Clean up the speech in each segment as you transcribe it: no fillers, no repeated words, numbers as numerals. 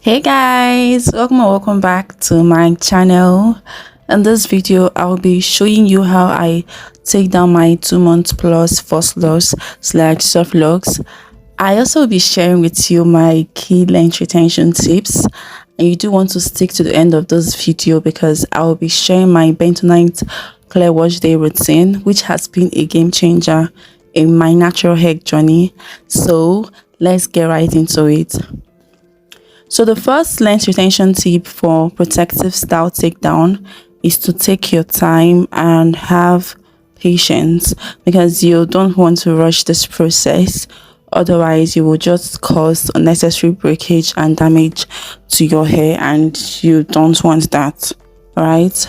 Hey guys, welcome back to my channel. In this video I'll be showing you how I take down my 2 month plus first loss slash soft locks. I also will be sharing with you my key length retention tips, and you do want to stick to the end of this video because I will be sharing my Bentonite clear wash day routine, which has been a game changer in my natural hair journey. So let's get right into it. So the first length retention tip for protective style takedown is to take your time and have patience, because you don't want to rush this process. Otherwise, you will just cause unnecessary breakage and damage to your hair, and you don't want that, right?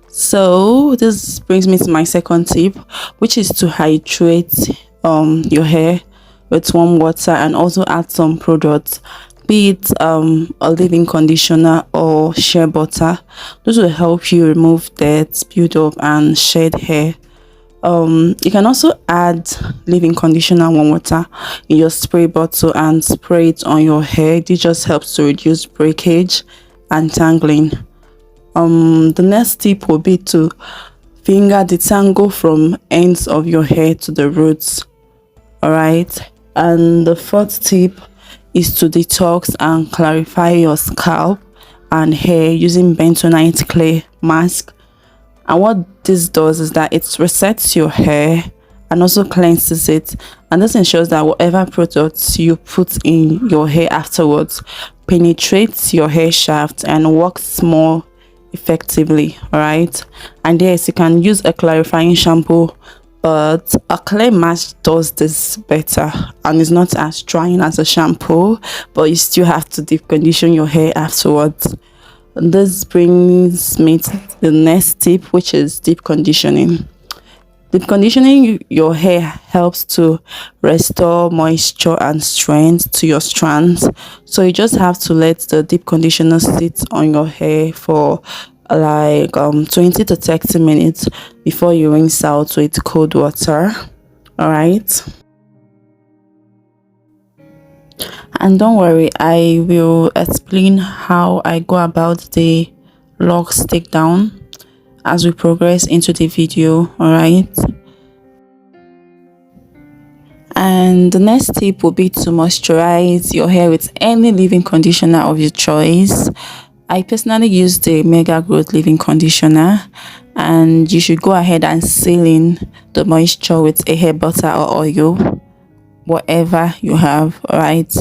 So this brings me to my second tip, which is to hydrate your hair with warm water and also add some products, be it a leave-in conditioner or shea butter. Those will help you remove dirt, build up and shed hair. You can also add leave-in conditioner and warm water in your spray bottle and spray it on your hair. This just helps to reduce breakage and tangling. The next tip will be to finger detangle from ends of your hair to the roots. All right, and the fourth tip is to detox and clarify your scalp and hair using Bentonite clay mask. And what this does is that it resets your hair and also cleanses it, and this ensures that whatever products you put in your hair afterwards penetrates your hair shaft and works more effectively. All right, and yes, you can use a clarifying shampoo, but a clay mask does this better and is not as drying as a shampoo, but you still have to deep condition your hair afterwards. This brings me to the next tip, which is deep conditioning. Deep conditioning your hair helps to restore moisture and strength to your strands, so you just have to let the deep conditioner sit on your hair for like 20 to 30 minutes before you rinse out with cold water. All right, and don't worry, I will explain how I go about the locks takedown as we progress into the video. All right, and the next tip will be to moisturize your hair with any leave-in conditioner of your choice. I personally use the Mega Growth leave-in conditioner, and you should go ahead and seal in the moisture with a hair butter or oil, whatever you have. All right,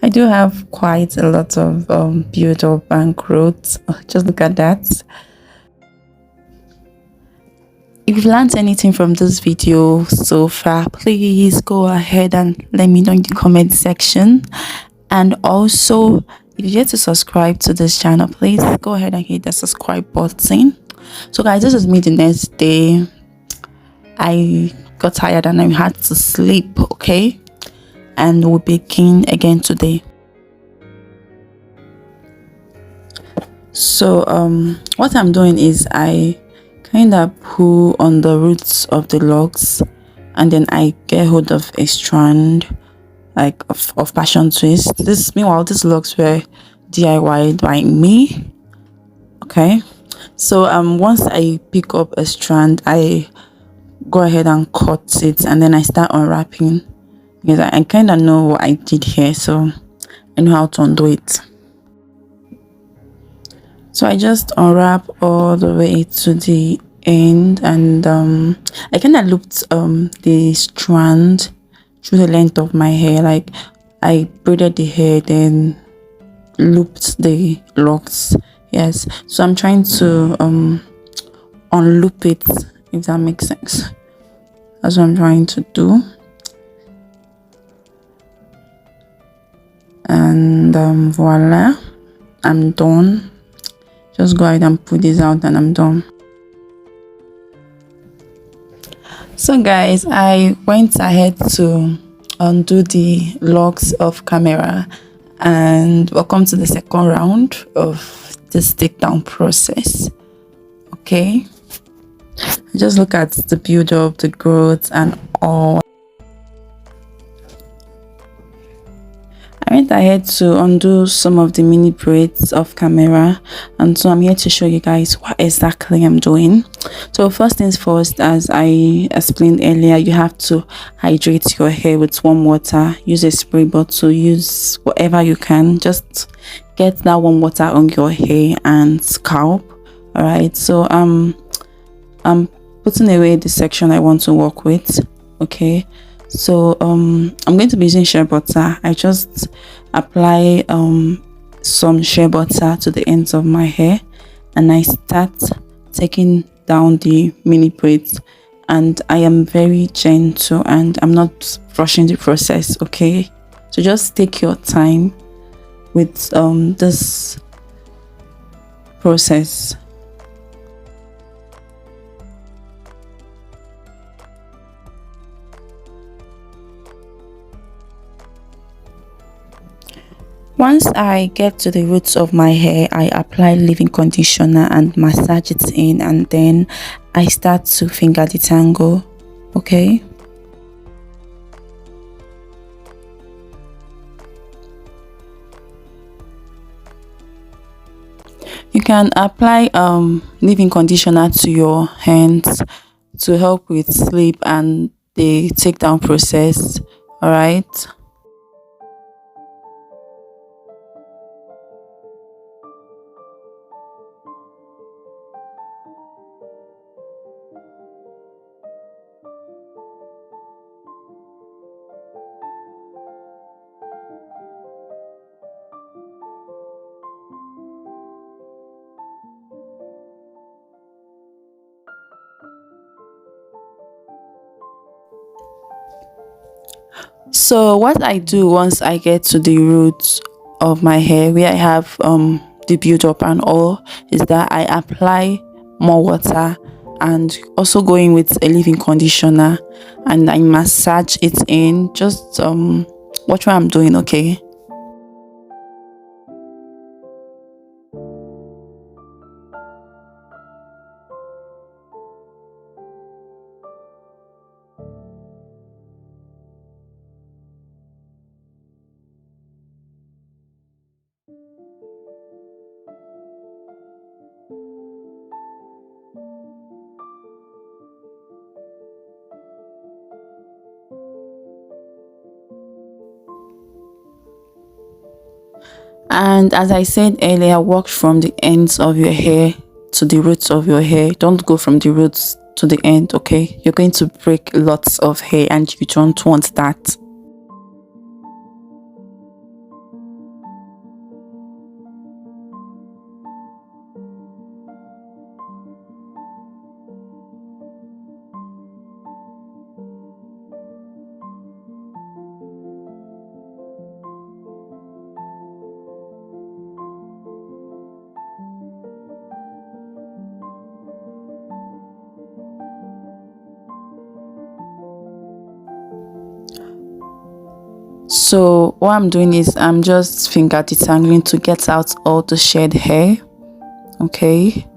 I do have quite a lot of build up and growth. Just look at that. If you've learned anything from this video so far, please go ahead and let me know in the comment section. And also, if you're yet to subscribe to this channel, please go ahead and hit the subscribe button. So guys, this is me the next day. I got tired and I had to sleep, okay? And we'll begin again today. So what I'm doing is I kind of pull on the roots of the locks, and then I get hold of a strand like of passion twist. Meanwhile these locks were DIY'd by me. Okay, so once I pick up a strand, I go ahead and cut it, and then I start unwrapping, because I kind of know what I did here, so I know how to undo it. So I just unwrap all the way to the end, and I kind of looped the strand through the length of my hair. Like I braided the hair, then looped the locks. Yes, so I'm trying to unloop it, if that makes sense. That's what I'm trying to do. And voila, I'm done. Just go ahead and put this out and I'm done. So guys, I went ahead to undo the locks off camera, and welcome to the second round of this takedown process. Okay, just look at the build up, the growth and all. went ahead to undo some of the mini braids off camera, and so I'm here to show you guys what exactly I'm doing. So first things first, as I explained earlier, you have to hydrate your hair with warm water. Use a spray bottle, use whatever you can, just get that warm water on your hair and scalp. All right, so I'm putting away the section I want to work with. Okay, so I'm going to be using shea butter. I just apply some shea butter to the ends of my hair, and I start taking down the mini braids, and I am very gentle and I'm not rushing the process. Okay, so just take your time with this process. Once I get to the roots of my hair, I apply leave-in conditioner and massage it in, and then I start to finger detangle. Okay. You can apply leave-in conditioner to your hands to help with sleep and the takedown process. All right. So what I do once I get to the roots of my hair where I have the build up and all is that I apply more water and also going with a leave-in conditioner, and I massage it in. Just watch what I'm doing. Okay. And as I said earlier, work from the ends of your hair to the roots of your hair. Don't go from the roots to the end. Okay, you're going to break lots of hair and you don't want that. So what I'm doing is I'm just finger detangling to get out all the shed hair. Okay.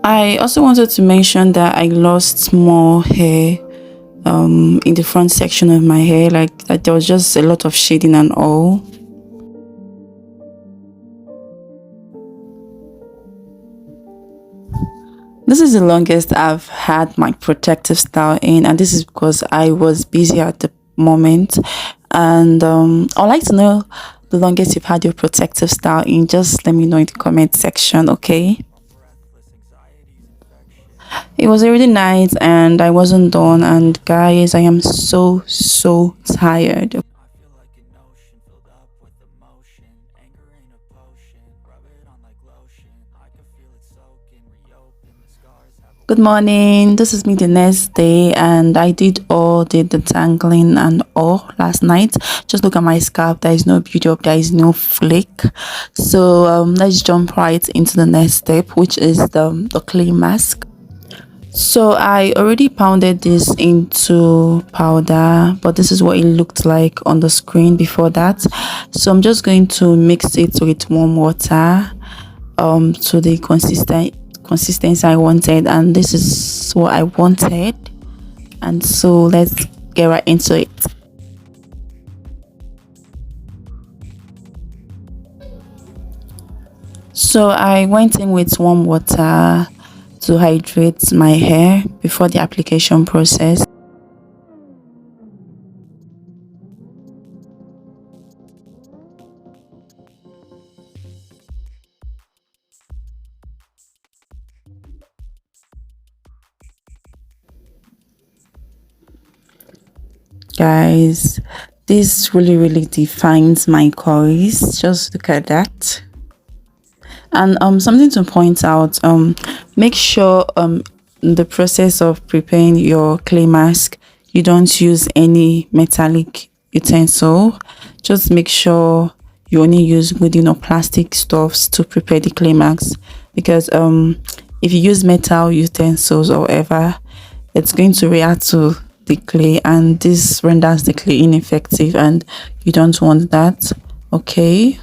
I also wanted to mention that I lost more hair in the front section of my hair, like that there was just a lot of shading and all. This is the longest I've had my protective style in, and this is because I was busy at the moment. And I'd like to know the longest you've had your protective style in. Just let me know in the comment section. Okay. It was already night and I wasn't done, and guys, I am so tired. Good morning, this is me the next day, and I did all the detangling and all last night. Just look at my scalp, there is no build up, there is no flake. So let's jump right into the next step, which is the clay mask. So I already pounded this into powder, but this is what it looked like on the screen before that. So I'm just going to mix it with warm water to the consistency I wanted, and this is what I wanted. And so let's get right into it. So I went in with warm water to hydrate my hair before the application process. Guys, this really defines my curls. Just look at that. And something to point out, make sure in the process of preparing your clay mask, you don't use any metallic utensil. Just make sure you only use wooden or plastic stuffs to prepare the clay mask, because if you use metal utensils or whatever, it's going to react to the clay, and this renders the clay ineffective, and you don't want that. Okay,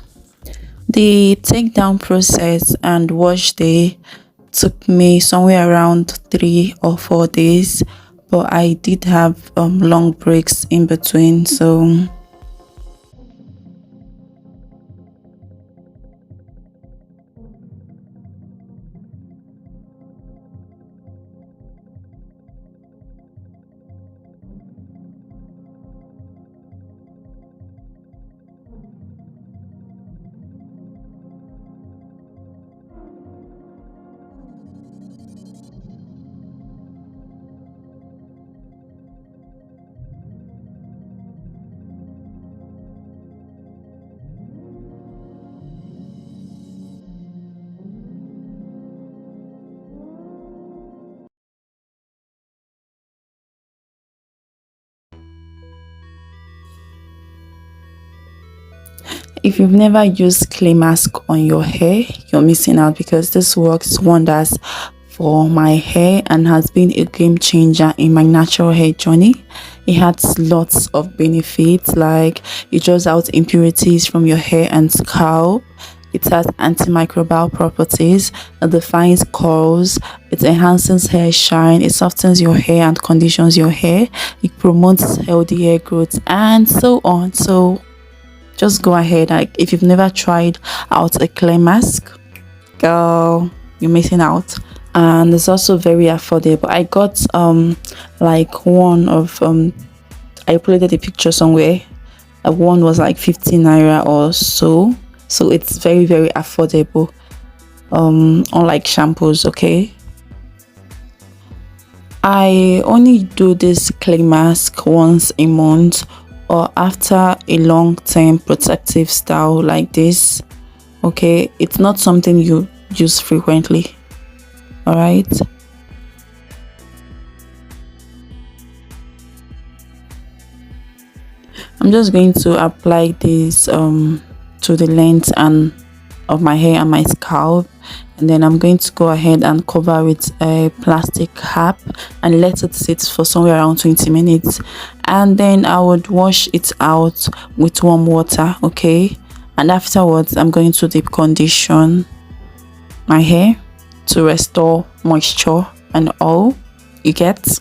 the takedown process and wash day took me somewhere around 3 or 4 days, but I did have long breaks in between. So if you've never used clay mask on your hair, you're missing out, because this works wonders for my hair and has been a game changer in my natural hair journey. It has lots of benefits, like it draws out impurities from your hair and scalp. It has antimicrobial properties, it defines curls, it enhances hair shine, it softens your hair and conditions your hair, it promotes healthy hair growth, and so on. So just go ahead. Like, if you've never tried out a clay mask, girl, you're missing out. And it's also very affordable. I got like one of I uploaded a picture somewhere. One was like 15 naira or so, so it's very affordable, unlike shampoos. Okay, I only do this clay mask once a month, or after a long-term protective style like this. Okay, it's not something you use frequently. All right, I'm just going to apply this to the length and of my hair and my scalp, and then I'm going to go ahead and cover with a plastic cap and let it sit for somewhere around 20 minutes, and then I would wash it out with warm water. Okay, and afterwards I'm going to deep condition my hair to restore moisture and all. You get.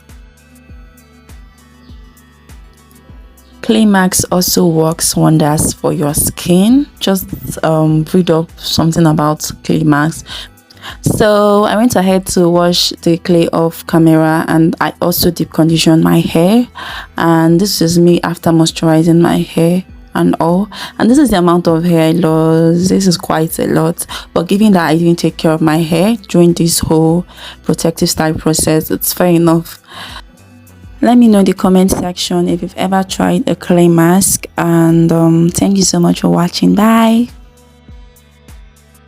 Clay mask also works wonders for your skin. Just read up something about clay mask. So I went ahead to wash the clay off camera, and I also deep conditioned my hair, and this is me after moisturizing my hair and all. And this is the amount of hair I lost. This is quite a lot, but given that I didn't take care of my hair during this whole protective style process, it's fair enough. Let me know in the comment section if you've ever tried a clay mask, and thank you so much for watching. Bye.